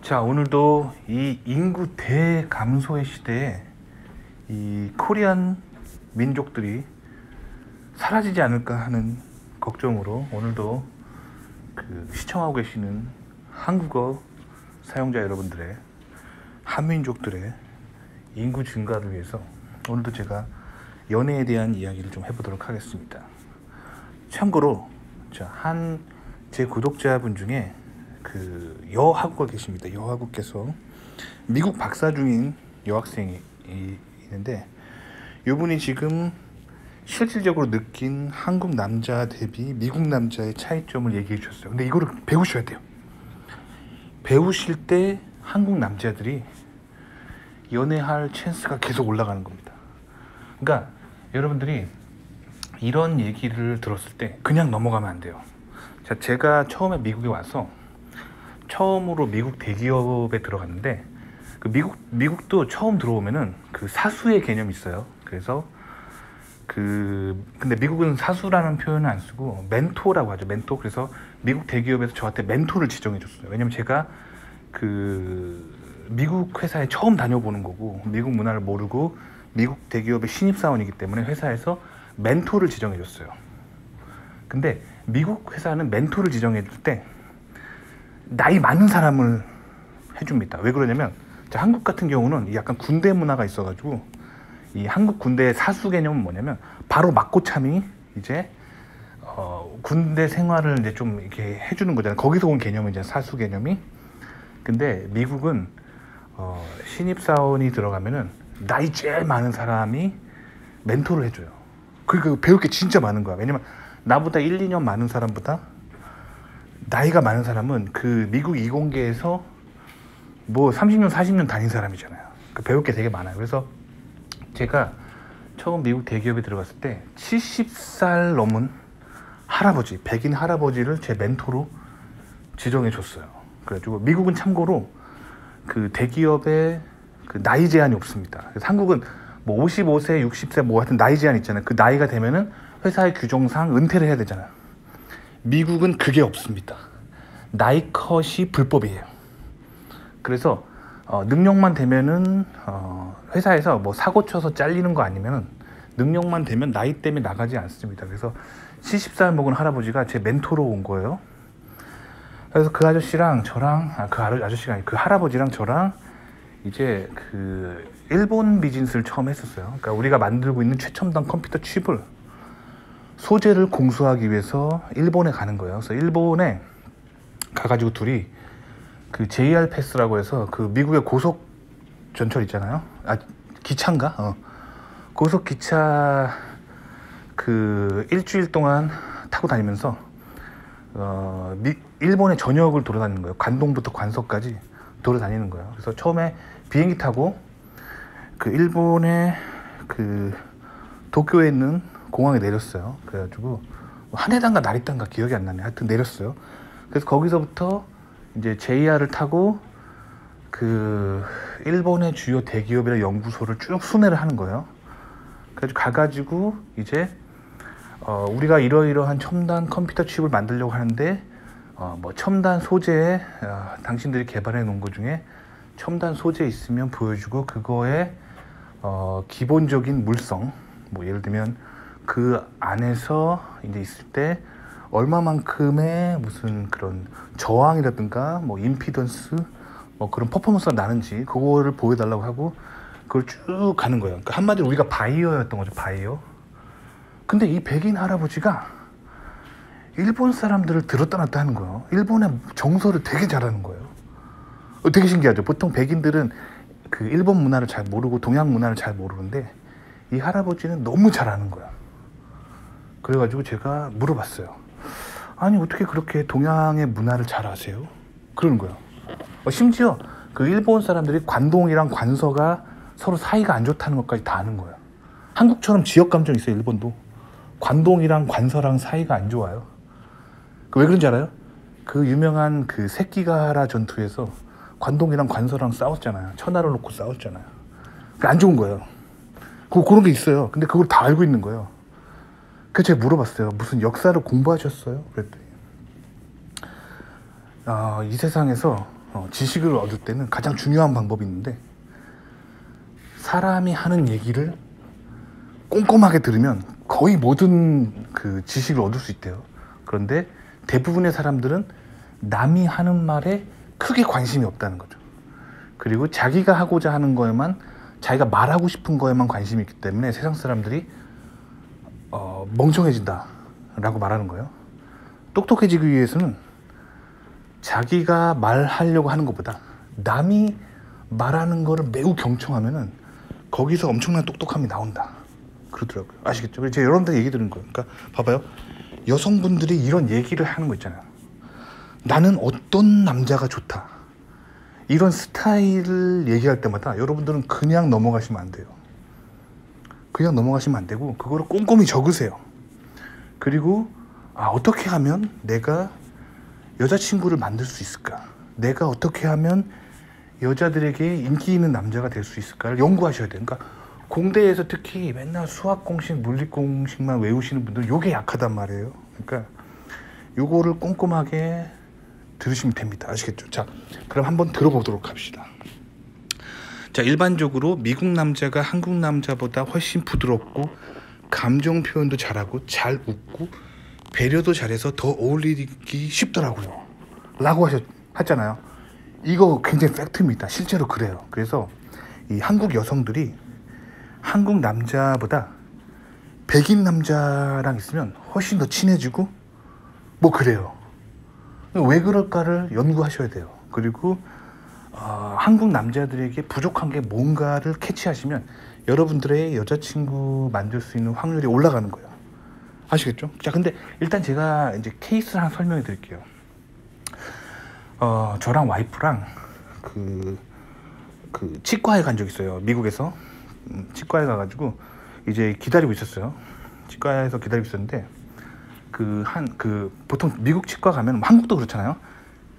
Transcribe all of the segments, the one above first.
자, 오늘도 이 인구 대감소의 시대에 이 코리안 민족들이 사라지지 않을까 하는 걱정으로 오늘도 시청하고 계시는 한국어 사용자 여러분들의 한민족들의 인구 증가를 위해서 오늘도 제가 연애에 대한 이야기를 좀 해보도록 하겠습니다. 참고로 제 구독자분 중에 여하구가 계십니다. 여하구께서 미국 박사 중인 여학생이 있는데, 이분이 지금 실질적으로 느낀 한국 남자 대비 미국 남자의 차이점을 얘기해 주셨어요. 근데 이거를 배우셔야 돼요. 배우실 때 한국 남자들이 연애할 찬스가 계속 올라가는 겁니다. 그러니까 여러분들이 이런 얘기를 들었을 때 그냥 넘어가면 안 돼요. 자, 제가 처음에 미국에 와서 처음으로 미국 대기업에 들어갔는데, 미국도 처음 들어오면은 사수의 개념이 있어요. 그래서 근데 미국은 사수라는 표현을 안 쓰고 멘토라고 하죠. 멘토. 그래서 미국 대기업에서 저한테 멘토를 지정해 줬어요. 왜냐면 제가 미국 회사에 처음 다녀보는 거고, 미국 문화를 모르고 미국 대기업의 신입사원이기 때문에 회사에서 멘토를 지정해 줬어요. 근데 미국 회사는 멘토를 지정해 줄 때 나이 많은 사람을 해줍니다. 왜 그러냐면, 한국 같은 경우는 약간 군대 문화가 있어가지고, 이 한국 군대의 사수 개념은 뭐냐면 바로 맞고 참이 이제 군대 생활을 이제 좀 이렇게 해주는 거잖아요. 거기서 온 개념은 이제 사수 개념이. 근데 미국은 신입사원이 들어가면은 나이 제일 많은 사람이 멘토를 해줘요. 그러니까 배울 게 진짜 많은 거야. 왜냐면 나보다 1, 2년 많은 사람보다 나이가 많은 사람은 미국 이공계에서 뭐 30년, 40년 다닌 사람이잖아요. 배울 게 되게 많아요. 그래서 제가 처음 미국 대기업에 들어갔을 때 70살 넘은 할아버지, 백인 할아버지를 제 멘토로 지정해 줬어요. 그래가지고 미국은 참고로 대기업에 나이 제한이 없습니다. 그래서 한국은 뭐 55세, 60세 뭐 하여튼 나이 제한 있잖아요. 그 나이가 되면은 회사의 규정상 은퇴를 해야 되잖아요. 미국은 그게 없습니다. 나이 컷이 불법이에요. 그래서 능력만 되면은 회사에서 뭐 사고 쳐서 잘리는 거 아니면은 능력만 되면 나이 때문에 나가지 않습니다. 그래서 70살 먹은 할아버지가 제 멘토로 온 거예요. 그래서 그 아저씨랑 저랑 아저씨가 아니 그 할아버지랑 저랑 이제 일본 비즈니스를 처음 했었어요. 그러니까 우리가 만들고 있는 최첨단 컴퓨터 칩을 소재를 공수하기 위해서 일본에 가는 거예요. 그래서 일본에 가가지고 둘이 JR 패스라고 해서 미국의 고속 전철 있잖아요. 기차인가? 고속 기차 일주일 동안 타고 다니면서 일본의 전역을 돌아다니는 거예요. 관동부터 관서까지 돌아다니는 거예요. 그래서 처음에 비행기 타고 일본의 도쿄에 있는 공항에 내렸어요. 그래가지고 하네단가 나리단가 기억이 안 나네. 하여튼 내렸어요. 그래서 거기서부터 이제 JR을 타고 일본의 주요 대기업이나 연구소를 쭉 순회를 하는 거예요. 그래서 가가지고 이제 우리가 이러이러한 첨단 컴퓨터 칩을 만들려고 하는데 뭐 첨단 소재에 당신들이 개발해 놓은 것 중에 첨단 소재 있으면 보여주고, 그거에 기본적인 물성, 뭐 예를 들면 그 안에서 이제 있을 때 얼마만큼의 무슨 그런 저항이라든가 뭐 임피던스 뭐 그런 퍼포먼스가 나는지 그거를 보여달라고 하고, 그걸 쭉 가는 거예요. 그러니까 한마디로 우리가 바이어였던 거죠. 바이어. 근데 이 백인 할아버지가 일본 사람들을 들었다 놨다 하는 거예요. 일본의 정서를 되게 잘하는 거예요. 되게 신기하죠. 보통 백인들은 일본 문화를 잘 모르고 동양 문화를 잘 모르는데 이 할아버지는 너무 잘하는 거야. 그래가지고 제가 물어봤어요. 아니 어떻게 그렇게 동양의 문화를 잘 아세요? 그러는 거예요. 심지어 일본 사람들이 관동이랑 관서가 서로 사이가 안 좋다는 것까지 다 아는 거예요. 한국처럼 지역 감정이 있어요. 일본도 관동이랑 관서랑 사이가 안 좋아요. 왜 그런지 알아요? 유명한 새끼가라 전투에서 관동이랑 관서랑 싸웠잖아요. 천하를 놓고 싸웠잖아요. 안 좋은 거예요. 그런 게 있어요. 근데 그걸 다 알고 있는 거예요. 그래서 제가 물어봤어요. 무슨 역사를 공부하셨어요? 그랬더니 이 세상에서 지식을 얻을 때는 가장 중요한 방법이 있는데, 사람이 하는 얘기를 꼼꼼하게 들으면 거의 모든 그 지식을 얻을 수 있대요. 그런데 대부분의 사람들은 남이 하는 말에 크게 관심이 없다는 거죠. 그리고 자기가 하고자 하는 거에만, 자기가 말하고 싶은 거에만 관심이 있기 때문에 세상 사람들이 멍청해진다 라고 말하는 거예요. 똑똑해지기 위해서는 자기가 말하려고 하는 것보다 남이 말하는 거를 매우 경청하면은 거기서 엄청난 똑똑함이 나온다 그러더라고요. 아시겠죠? 그래서 제가 여러분들 얘기 들은 거예요. 그러니까 봐봐요. 여성분들이 이런 얘기를 하는 거 있잖아요. 나는 어떤 남자가 좋다, 이런 스타일을 얘기할 때마다 여러분들은 그냥 넘어가시면 안 돼요. 그냥 넘어가시면 안 되고 그거를 꼼꼼히 적으세요. 그리고 어떻게 하면 내가 여자친구를 만들 수 있을까, 내가 어떻게 하면 여자들에게 인기 있는 남자가 될 수 있을까를 연구하셔야 돼요. 그러니까 공대에서 특히 맨날 수학 공식, 물리 공식만 외우시는 분들은 요게 약하단 말이에요. 그러니까 요거를 꼼꼼하게 들으시면 됩니다. 아시겠죠? 자, 그럼 한번 들어보도록 합시다. 자, 일반적으로 미국 남자가 한국 남자보다 훨씬 부드럽고 감정 표현도 잘하고 잘 웃고 배려도 잘해서 더 어울리기 쉽더라고요 라고 하잖아요. 이거 굉장히 팩트입니다. 실제로 그래요. 그래서 이 한국 여성들이 한국 남자보다 백인 남자랑 있으면 훨씬 더 친해지고 뭐 그래요. 왜 그럴까를 연구하셔야 돼요. 그리고 한국 남자들에게 부족한 게 뭔가를 캐치하시면 여러분들의 여자친구 만들 수 있는 확률이 올라가는 거예요. 아시겠죠? 자, 근데 일단 제가 이제 케이스를 하나 설명해 드릴게요. 저랑 와이프랑 그 치과에 간 적 있어요. 미국에서 치과에 가가지고 이제 기다리고 있었어요. 치과에서 기다리고 있었는데 보통 미국 치과 가면 한국도 그렇잖아요.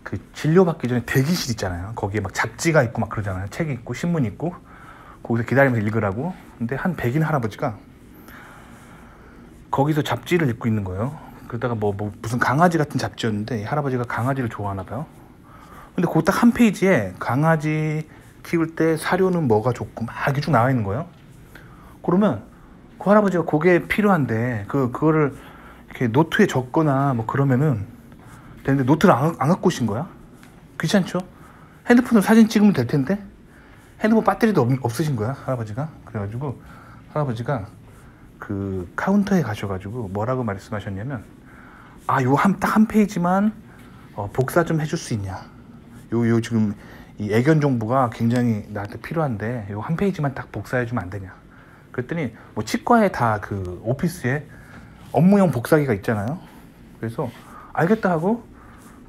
그 진료받기 전에 대기실 있잖아요. 거기에 막 잡지가 있고 막 그러잖아요. 책이 있고 신문 있고 거기서 기다리면서 읽으라고. 근데 한 백인 할아버지가 거기서 잡지를 읽고 있는 거예요. 그러다가 뭐 무슨 강아지 같은 잡지였는데 이 할아버지가 강아지를 좋아하나 봐요. 근데 그 딱 한 페이지에 강아지 키울 때 사료는 뭐가 좋고 막 이렇게 쭉 나와 있는 거예요. 그러면 그 할아버지가 그게 필요한데 그거를 이렇게 노트에 적거나 뭐 그러면은 되는데 노트를 안 갖고 오신 거야. 귀찮죠? 핸드폰으로 사진 찍으면 될 텐데 핸드폰 배터리도 없으신 거야 할아버지가. 그래가지고 할아버지가 그 카운터에 가셔가지고 뭐라고 말씀하셨냐면 요 딱 한 페이지만 복사 좀 해줄 수 있냐. 요 지금 이 애견 정보가 굉장히 나한테 필요한데 요 한 페이지만 딱 복사해주면 안 되냐. 그랬더니 뭐 치과에 다 그 오피스에 업무용 복사기가 있잖아요. 그래서 알겠다 하고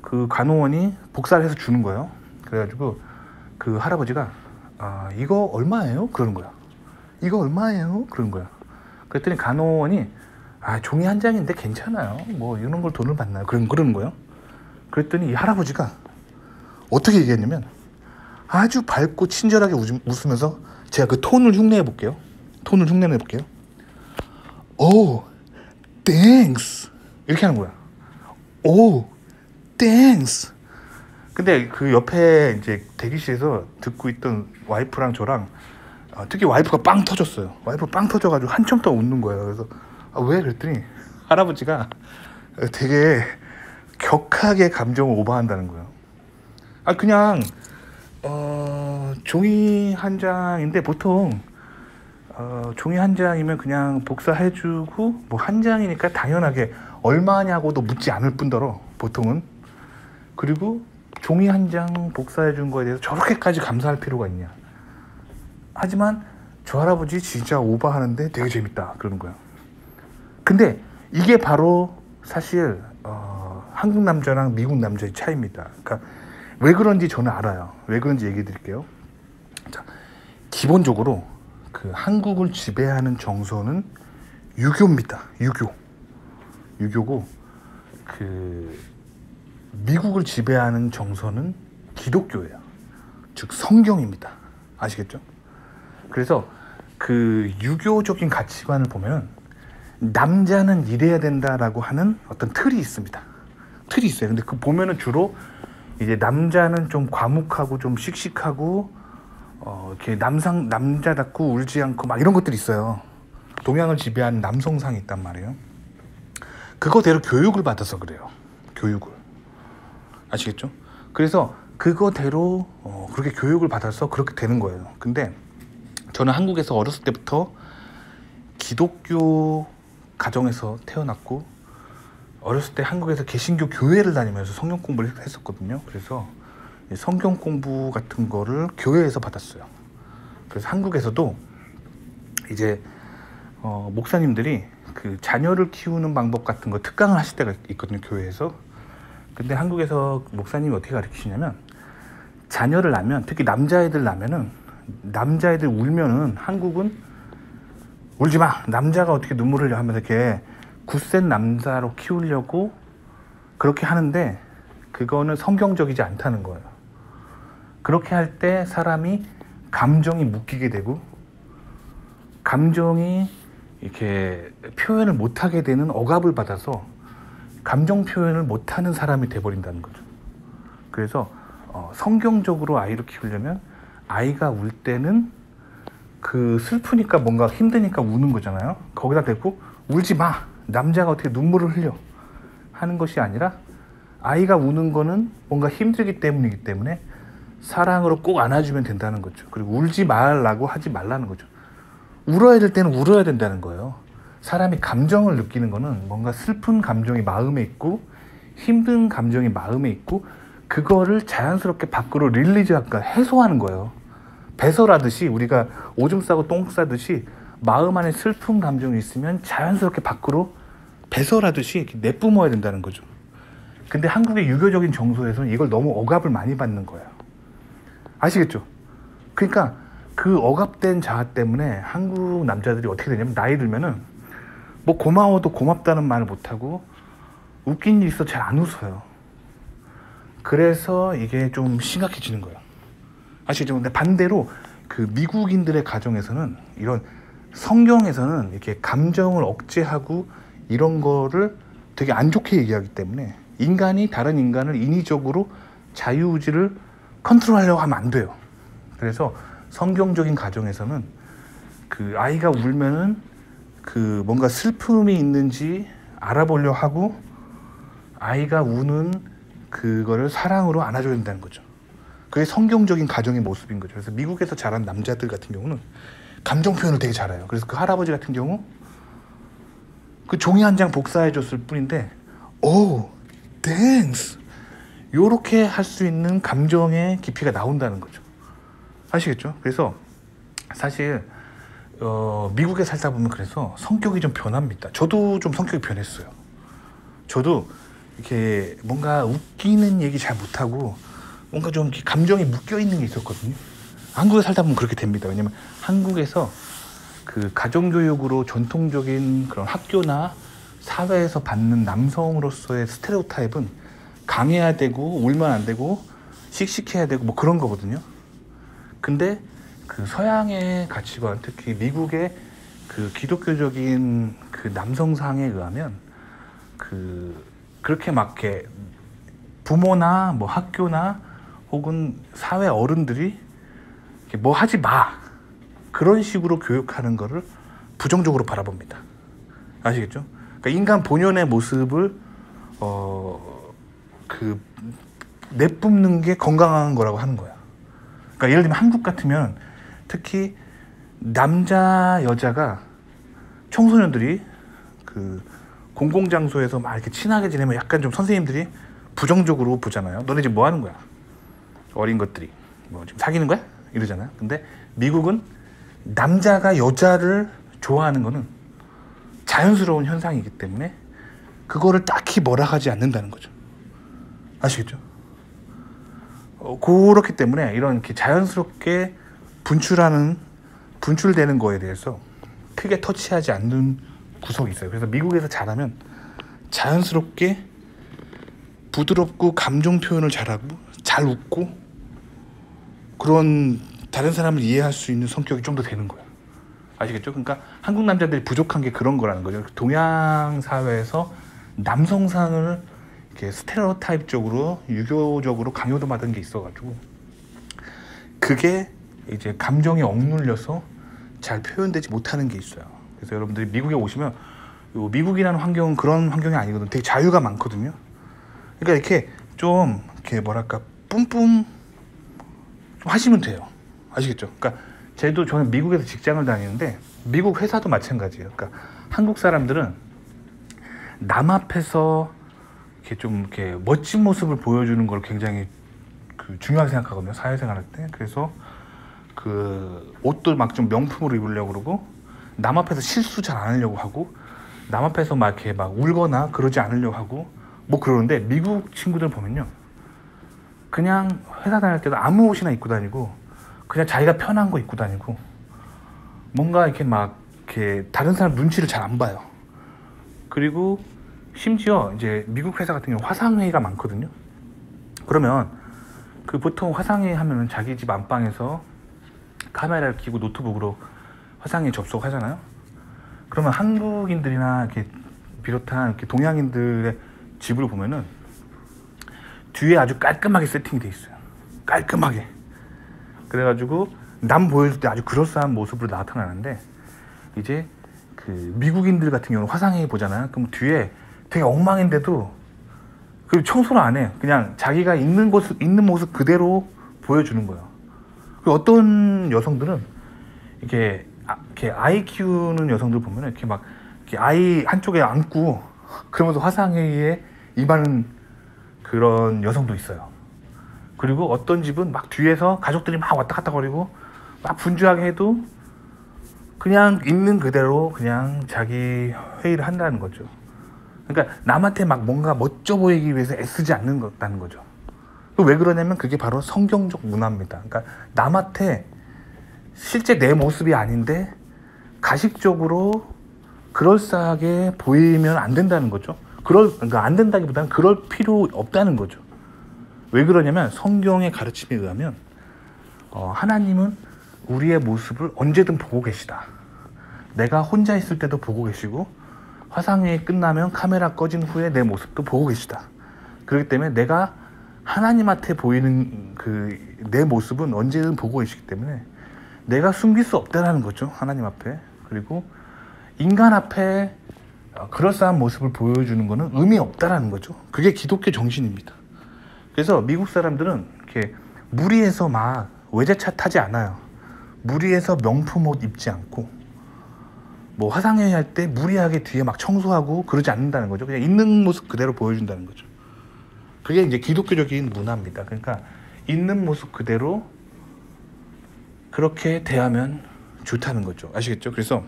그 간호원이 복사를 해서 주는 거예요. 그래가지고 그 할아버지가 이거 얼마예요? 그러는 거야. 이거 얼마예요? 그러는 거야. 그랬더니 간호원이 종이 한 장인데 괜찮아요. 뭐 이런 걸 돈을 받나요? 그러는 거예요. 그랬더니 이 할아버지가 어떻게 얘기했냐면 아주 밝고 친절하게 웃으면서 제가 그 톤을 흉내내 볼게요. 오, 땡스 이렇게 하는 거야. 오, 땡스. 근데 그 옆에 이제 대기실에서 듣고 있던 와이프랑 저랑 특히 와이프가 빵 터졌어요. 와이프 빵 터져가지고 한참 동안 웃는 거예요. 그래서 왜? 그랬더니 할아버지가 되게 격하게 감정을 오버한다는 거예요. 그냥 종이 한 장인데 보통 종이 한 장이면 그냥 복사해주고 뭐 한 장이니까 당연하게 얼마냐고도 묻지 않을 뿐더러 보통은. 그리고 종이 한 장 복사해준 거에 대해서 저렇게까지 감사할 필요가 있냐. 하지만 저 할아버지 진짜 오버하는데 되게 재밌다 그러는 거야. 근데 이게 바로 사실 한국 남자랑 미국 남자의 차이입니다. 그러니까 왜 그런지 저는 알아요. 왜 그런지 얘기해 드릴게요. 자, 기본적으로 그 한국을 지배하는 정서는 유교입니다. 유교고 그 미국을 지배하는 정서는 기독교예요. 즉 성경입니다. 아시겠죠? 그래서 그 유교적인 가치관을 보면 남자는 이래야 된다라고 하는 어떤 틀이 있습니다. 틀이 있어요. 근데 그 보면은 주로 이제 남자는 좀 과묵하고 좀 씩씩하고 이렇게 남자답고 울지 않고 막 이런 것들이 있어요. 동양을 지배하는 남성상이 있단 말이에요. 그거대로 교육을 받아서 그래요. 교육을. 아시겠죠? 그래서 그거대로 그렇게 교육을 받아서 그렇게 되는 거예요. 근데 저는 한국에서 어렸을 때부터 기독교 가정에서 태어났고, 어렸을 때 한국에서 개신교 교회를 다니면서 성경 공부를 했었거든요. 그래서 성경 공부 같은 거를 교회에서 받았어요. 그래서 한국에서도 이제 목사님들이 그 자녀를 키우는 방법 같은 거 특강을 하실 때가 있거든요, 교회에서. 근데 한국에서 목사님이 어떻게 가르치시냐면, 자녀를 낳으면, 특히 남자애들 낳으면은, 남자애들 울면은 한국은 울지 마, 남자가 어떻게 눈물을 흘려 하면서 이렇게 굳센 남자로 키우려고 그렇게 하는데, 그거는 성경적이지 않다는 거예요. 그렇게 할 때 사람이 감정이 묶이게 되고, 감정이 이렇게 표현을 못하게 되는 억압을 받아서 감정 표현을 못하는 사람이 돼버린다는 거죠. 그래서 성경적으로 아이를 키우려면, 아이가 울 때는 그 슬프니까 뭔가 힘드니까 우는 거잖아요. 거기다 대고 울지 마, 남자가 어떻게 눈물을 흘려 하는 것이 아니라, 아이가 우는 거는 뭔가 힘들기 때문이기 때문에 사랑으로 꼭 안아주면 된다는 거죠. 그리고 울지 말라고 하지 말라는 거죠. 울어야 될 때는 울어야 된다는 거예요. 사람이 감정을 느끼는 거는 뭔가 슬픈 감정이 마음에 있고 힘든 감정이 마음에 있고, 그거를 자연스럽게 밖으로 릴리즈하니까 해소하는 거예요. 배설하듯이, 우리가 오줌 싸고 똥 싸듯이 마음 안에 슬픈 감정이 있으면 자연스럽게 밖으로 배설하듯이 이렇게 내뿜어야 된다는 거죠. 근데 한국의 유교적인 정서에서는 이걸 너무 억압을 많이 받는 거예요. 아시겠죠? 그러니까 그 억압된 자아 때문에 한국 남자들이 어떻게 되냐면, 나이 들면은 뭐 고마워도 고맙다는 말을 못하고 웃긴 일 있어 잘 안 웃어요. 그래서 이게 좀 심각해지는 거예요. 아시죠? 근데 반대로 그 미국인들의 가정에서는, 이런 성경에서는 이렇게 감정을 억제하고 이런 거를 되게 안 좋게 얘기하기 때문에, 인간이 다른 인간을 인위적으로 자유의지를 컨트롤하려고 하면 안 돼요. 그래서 성경적인 가정에서는 그 아이가 울면은 그 뭔가 슬픔이 있는지 알아보려 하고, 아이가 우는 그거를 사랑으로 안아줘야 된다는 거죠. 그게 성경적인 가정의 모습인 거죠. 그래서 미국에서 자란 남자들 같은 경우는 감정 표현을 되게 잘해요. 그래서 그 할아버지 같은 경우 그 종이 한 장 복사해 줬을 뿐인데, 오, 땡스, 요렇게 할 수 있는 감정의 깊이가 나온다는 거죠. 아시겠죠? 그래서 사실 미국에 살다 보면 그래서 성격이 좀 변합니다. 저도 좀 성격이 변했어요. 저도 이렇게 뭔가 웃기는 얘기 잘 못하고 뭔가 좀 감정이 묶여 있는 게 있었거든요. 한국에 살다 보면 그렇게 됩니다. 왜냐면 한국에서 그 가정교육으로 전통적인 그런 학교나 사회에서 받는 남성으로서의 스테레오타입은 강해야 되고 울면 안 되고 씩씩해야 되고 뭐 그런 거거든요. 근데 그 서양의 가치관, 특히 미국의 그 기독교적인 그 남성상에 의하면 그렇게 막 이렇게 부모나 뭐 학교나 혹은 사회 어른들이 뭐 하지 마, 그런 식으로 교육하는 거를 부정적으로 바라봅니다. 아시겠죠? 그러니까 인간 본연의 모습을 내뿜는 게 건강한 거라고 하는 거야. 그러니까 예를 들면 한국 같으면 특히 남자 여자가, 청소년들이 그 공공장소에서 막 이렇게 친하게 지내면 약간 좀 선생님들이 부정적으로 보잖아요. 너네 지금 뭐 하는 거야? 어린 것들이 뭐 지금 사귀는 거야? 이러잖아요. 근데 미국은 남자가 여자를 좋아하는 거는 자연스러운 현상이기 때문에 그거를 딱히 뭐라 하지 않는다는 거죠. 아시겠죠? 그렇기 때문에 이런 이렇게 자연스럽게 분출되는 거에 대해서 크게 터치하지 않는 구석이 있어요. 그래서 미국에서 자라면 자연스럽게 부드럽고 감정 표현을 잘하고 잘 웃고 그런 다른 사람을 이해할 수 있는 성격이 좀 더 되는 거예요. 아시겠죠? 그러니까 한국 남자들이 부족한 게 그런 거라는 거죠. 동양 사회에서 남성상을 이렇게 스테레오타입적으로 유교적으로 강요도 받은 게 있어가지고 그게 이제 감정에 억눌려서 잘 표현되지 못하는 게 있어요. 그래서 여러분들이 미국에 오시면 요 미국이라는 환경은 그런 환경이 아니거든요. 되게 자유가 많거든요. 그러니까 이렇게 좀 이렇게 뭐랄까 뿜뿜 좀 하시면 돼요. 아시겠죠? 그러니까 저는 미국에서 직장을 다니는데 미국 회사도 마찬가지예요. 그러니까 한국 사람들은 남 앞에서 이렇게 좀 이렇게 멋진 모습을 보여주는 걸 굉장히 중요하게 생각하거든요. 사회생활 할 때. 그래서 그 옷도 막 좀 명품으로 입으려고 그러고 남 앞에서 실수 잘 안 하려고 하고 남 앞에서 막 이렇게 막 울거나 그러지 않으려고 하고 뭐 그러는데 미국 친구들 보면요. 그냥 회사 다닐 때도 아무 옷이나 입고 다니고 그냥 자기가 편한 거 입고 다니고 뭔가 이렇게 막 이렇게 다른 사람 눈치를 잘 안 봐요. 그리고 심지어 이제 미국 회사 같은 경우 화상회의가 많거든요. 그러면 그 보통 화상회의 하면은 자기 집 안방에서 카메라를 켜고 노트북으로 화상회의 접속하잖아요. 그러면 한국인들이나 이렇게 비롯한 이렇게 동양인들의 집을 보면은 뒤에 아주 깔끔하게 세팅이 돼 있어요. 깔끔하게. 그래가지고 남 보여줄 때 아주 그럴싸한 모습으로 나타나는데 이제 그 미국인들 같은 경우는 화상회의 보잖아요. 그럼 뒤에 되게 엉망인데도 그 청소를 안 해. 그냥 자기가 있는 모습 그대로 보여주는 거예요. 그리고 어떤 여성들은 이렇게 아이 키우는 여성들 보면 이렇게 막 이렇게 아이 한쪽에 안고 그러면서 화상회의에 임하는 그런 여성도 있어요. 그리고 어떤 집은 막 뒤에서 가족들이 막 왔다 갔다 거리고 막 분주하게 해도 그냥 있는 그대로 그냥 자기 회의를 한다는 거죠. 그러니까 남한테 막 뭔가 멋져 보이기 위해서 애쓰지 않는다는 거죠. 왜 그러냐면 그게 바로 성경적 문화입니다. 그러니까 남한테 실제 내 모습이 아닌데 가식적으로 그럴싸하게 보이면 안 된다는 거죠. 그러니까 안 된다기보다는 그럴 필요 없다는 거죠. 왜 그러냐면 성경의 가르침에 의하면 하나님은 우리의 모습을 언제든 보고 계시다. 내가 혼자 있을 때도 보고 계시고 화상회의 끝나면 카메라 꺼진 후에 내 모습도 보고 계시다. 그렇기 때문에 내가 하나님한테 보이는 내 모습은 언제든 보고 계시기 때문에 내가 숨길 수 없다는 거죠. 하나님 앞에. 그리고 인간 앞에 그럴싸한 모습을 보여주는 것은 의미 없다라는 거죠. 그게 기독교 정신입니다. 그래서 미국 사람들은 이렇게 무리해서 막 외제차 타지 않아요. 무리해서 명품 옷 입지 않고 뭐 화상회의 할 때 무리하게 뒤에 막 청소하고 그러지 않는다는 거죠. 그냥 있는 모습 그대로 보여준다는 거죠. 그게 이제 기독교적인 문화입니다. 그러니까 있는 모습 그대로 그렇게 대하면 좋다는 거죠. 아시겠죠? 그래서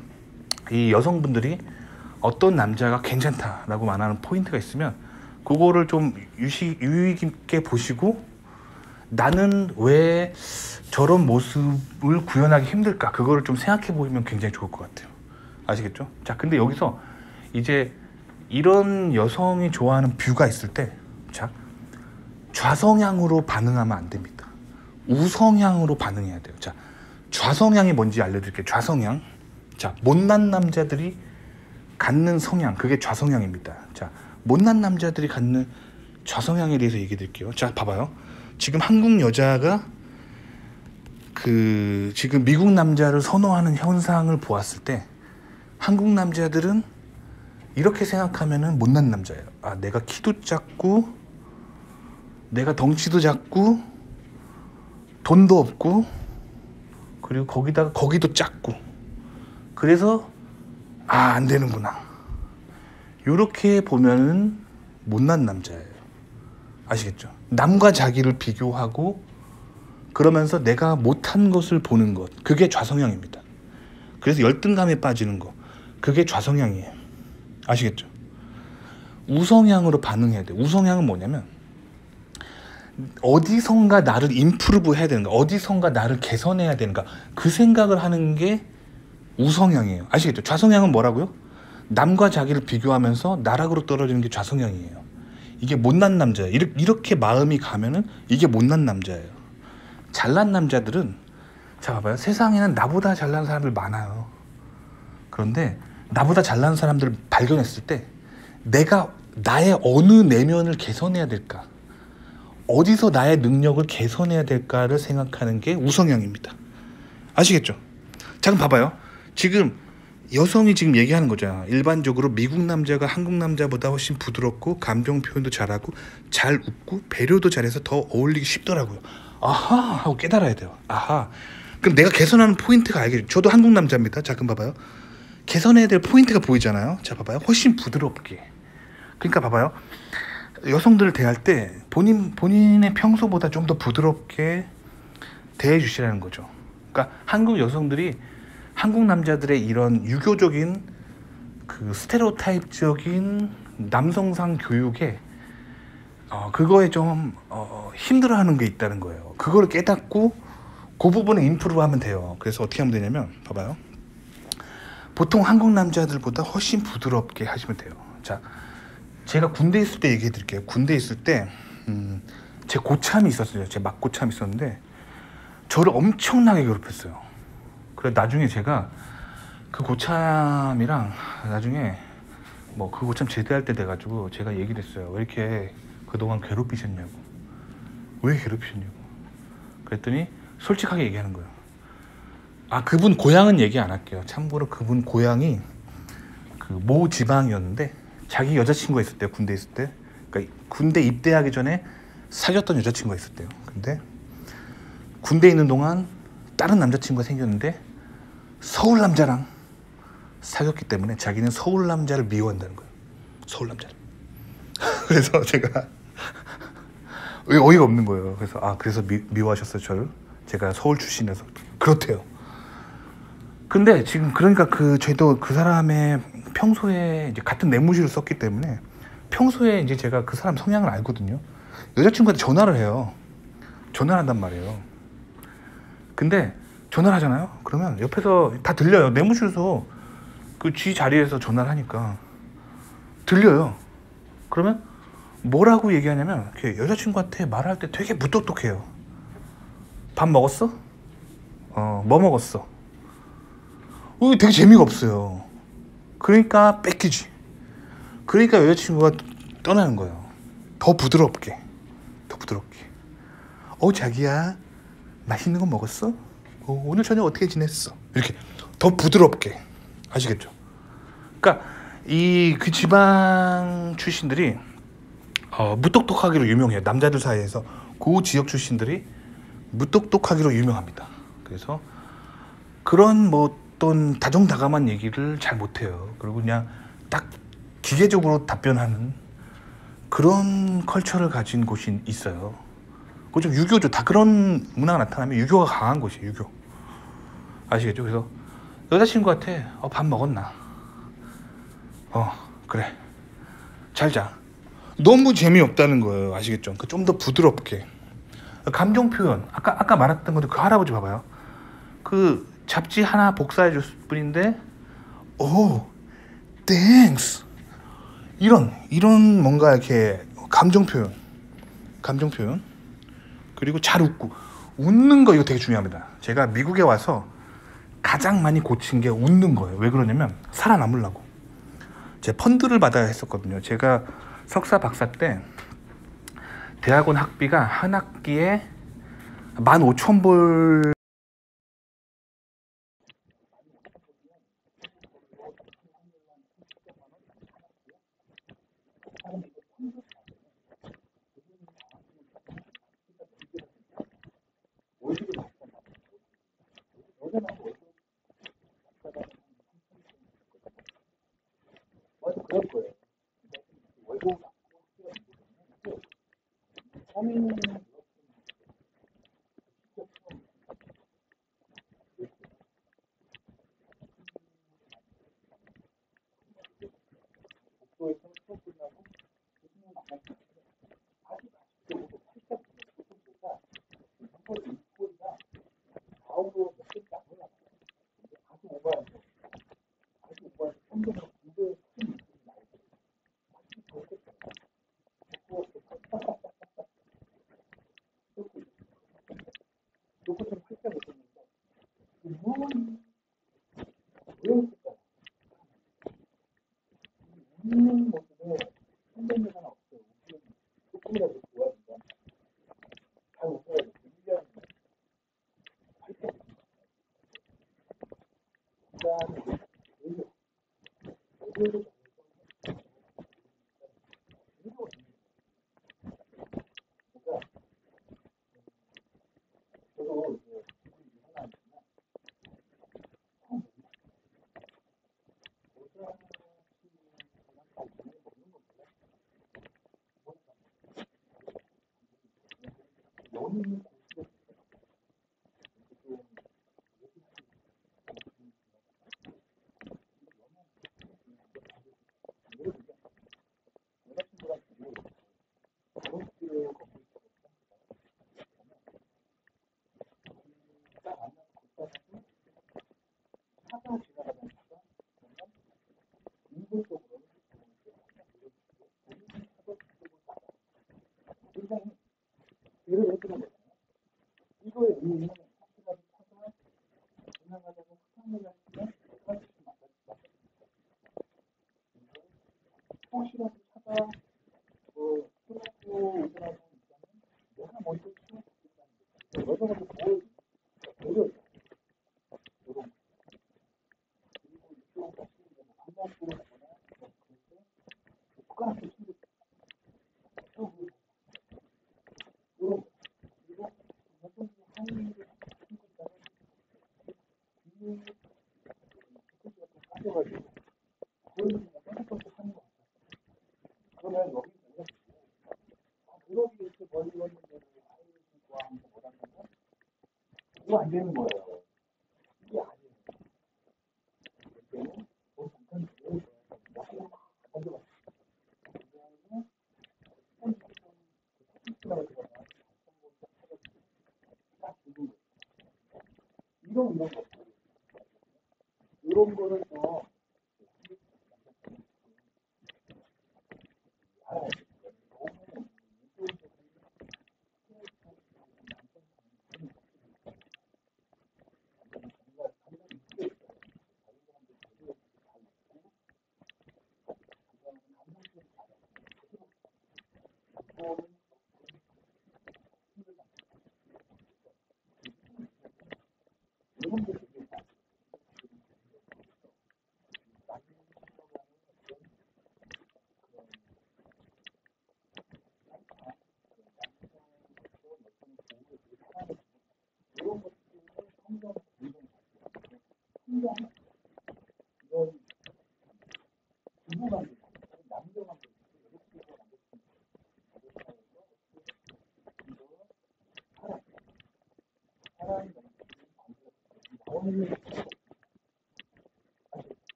이 여성분들이 어떤 남자가 괜찮다라고 말하는 포인트가 있으면 그거를 좀 유의 깊게 보시고 나는 왜 저런 모습을 구현하기 힘들까? 그거를 좀 생각해 보시면 굉장히 좋을 것 같아요. 아시겠죠? 자, 근데 여기서 이제 이런 여성이 좋아하는 뷰가 있을 때, 자, 좌성향으로 반응하면 안 됩니다. 우성향으로 반응해야 돼요. 자, 좌성향이 뭔지 알려드릴게요. 좌성향. 자, 못난 남자들이 갖는 성향, 그게 좌성향입니다. 자, 못난 남자들이 갖는 좌성향에 대해서 얘기해 드릴게요. 자, 봐봐요. 지금 한국 여자가 지금 미국 남자를 선호하는 현상을 보았을 때 한국 남자들은 이렇게 생각하면은 못난 남자예요. 아, 내가 키도 작고 내가 덩치도 작고 돈도 없고 그리고 거기도 작고 그래서 안 되는구나. 이렇게 보면은 못난 남자예요. 아시겠죠? 남과 자기를 비교하고 그러면서 내가 못한 것을 보는 것, 그게 좌성향입니다. 그래서 열등감에 빠지는 거, 그게 좌성향이에요. 아시겠죠? 우성향으로 반응해야 돼요. 우성향은 뭐냐면 어디선가 나를 임프루브 해야 되는가, 어디선가 나를 개선해야 되는가, 그 생각을 하는 게 우성향이에요. 아시겠죠? 좌성향은 뭐라고요? 남과 자기를 비교하면서 나락으로 떨어지는 게 좌성향이에요. 이게 못난 남자예요. 이렇게 마음이 가면은 이게 못난 남자예요. 잘난 남자들은, 자 봐봐요. 세상에는 나보다 잘난 사람들 많아요. 그런데 나보다 잘난 사람들을 발견했을 때 내가 나의 어느 내면을 개선해야 될까, 어디서 나의 능력을 개선해야 될까를 생각하는 게 우성향입니다. 아시겠죠? 자, 그럼 봐봐요. 지금 여성이 지금 얘기하는 거잖아. 일반적으로 미국 남자가 한국 남자보다 훨씬 부드럽고 감정 표현도 잘하고 잘 웃고 배려도 잘해서 더 어울리기 쉽더라고요. 아하 하고 깨달아야 돼요. 아하. 그럼 내가 개선하는 포인트가 알겠죠. 저도 한국 남자입니다. 자, 그럼 봐봐요. 개선해야 될 포인트가 보이잖아요. 자, 봐봐요. 훨씬 부드럽게. 그러니까 봐봐요. 여성들을 대할 때 본인의 평소보다 좀 더 부드럽게 대해 주시라는 거죠. 그러니까 한국 여성들이 한국 남자들의 이런 유교적인 그 스테레오타입적인 남성상 교육에 그거에 좀 힘들어하는 게 있다는 거예요. 그걸 깨닫고 그 부분에 인프루브 하면 돼요. 그래서 어떻게 하면 되냐면 봐봐요. 보통 한국 남자들보다 훨씬 부드럽게 하시면 돼요. 자, 제가 군대 있을 때 얘기해 드릴게요. 군대 있을 때 제 고참이 있었어요. 제 막고참이 있었는데 저를 엄청나게 괴롭혔어요. 그래 나중에 제가 그 고참이랑 나중에 뭐 그 고참 제대할 때 돼가지고 제가 얘기를 했어요. 왜 이렇게 그동안 괴롭히셨냐고. 왜 괴롭히셨냐고. 그랬더니 솔직하게 얘기하는 거예요. 아, 그분 고향은 얘기 안 할게요. 참고로 그분 고향이 그 모 지방이었는데 자기 여자친구가 있었대요. 군대 있을 때. 그러니까 군대 입대하기 전에 사귀었던 여자친구가 있었대요. 근데 군대 있는 동안 다른 남자친구가 생겼는데 서울 남자랑 사귀었기 때문에 자기는 서울 남자를 미워한다는 거예요. 서울 남자를. 그래서 제가 어이가 없는 거예요. 그래서 그래서 미워하셨어요, 저를? 제가 서울 출신이라서. 그렇대요. 근데 지금 그러니까 저희도 그 사람의 평소에 이제 같은 내무실을 썼기 때문에 평소에 이제 제가 그 사람 성향을 알거든요. 여자친구한테 전화를 해요. 전화를 한단 말이에요. 근데 전화를 하잖아요. 그러면 옆에서 다 들려요. 내무실에서 그 쥐 자리에서 전화를 하니까 들려요. 그러면 뭐라고 얘기하냐면 여자친구한테 말할 때 되게 무뚝뚝해요. 밥 먹었어? 뭐 먹었어? 되게 재미가 없어요. 그러니까 뺏기지. 그러니까 여자친구가 떠나는 거예요. 더 부드럽게. 더 부드럽게. 자기야, 맛있는 거 먹었어? 오늘 저녁 어떻게 지냈어? 이렇게 더 부드럽게. 아시겠죠? 그러니까 그 지방 출신들이 무뚝뚝하기로 유명해요. 남자들 사이에서 그 지역 출신들이 무뚝뚝하기로 유명합니다. 그래서 그런 뭐 어떤 다정다감한 얘기를 잘 못해요. 그리고 그냥 딱 기계적으로 답변하는 그런 컬처를 가진 곳이 있어요. 그거 좀 유교죠. 다 그런 문화가 나타나면 유교가 강한 곳이에요. 유교. 아시겠죠? 그래서 여자친구한테 밥 먹었나? 그래. 잘 자. 너무 재미없다는 거예요. 아시겠죠? 좀 더 부드럽게. 감정 표현. 아까 말했던 건데 그 할아버지 봐봐요. 그 잡지 하나 복사해 줬을 뿐인데 땡스. 이런 뭔가 이렇게 감정 표현. 그리고 잘 웃는 거 이거 되게 중요합니다. 제가 미국에 와서 가장 많이 고친 게 웃는 거예요. 왜 그러냐면 살아남으려고. 제가 펀드를 받아야 했었거든요. 제가 석사 박사 때 대학원 학비가 한 학기에 15,000불.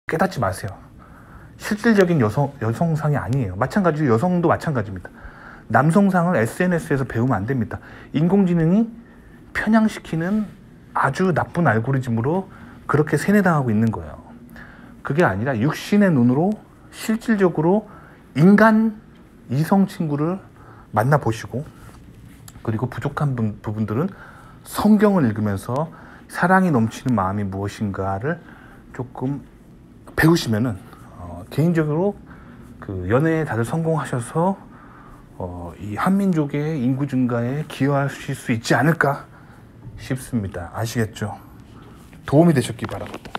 깨닫지 마세요. 실질적인 여성상이 아니에요. 마찬가지로 여성도 마찬가지입니다. 남성상을 SNS에서 배우면 안 됩니다. 인공지능이 편향시키는 아주 나쁜 알고리즘으로 그렇게 세뇌당하고 있는 거예요. 그게 아니라 육신의 눈으로 실질적으로 인간 이성 친구를 만나보시고, 그리고 부족한 부분들은 성경을 읽으면서 사랑이 넘치는 마음이 무엇인가를 조금 배우시면은 개인적으로 그 연애에 다들 성공하셔서 이 한민족의 인구 증가에 기여하실 수 있지 않을까 싶습니다. 아시겠죠? 도움이 되셨기 바랍니다.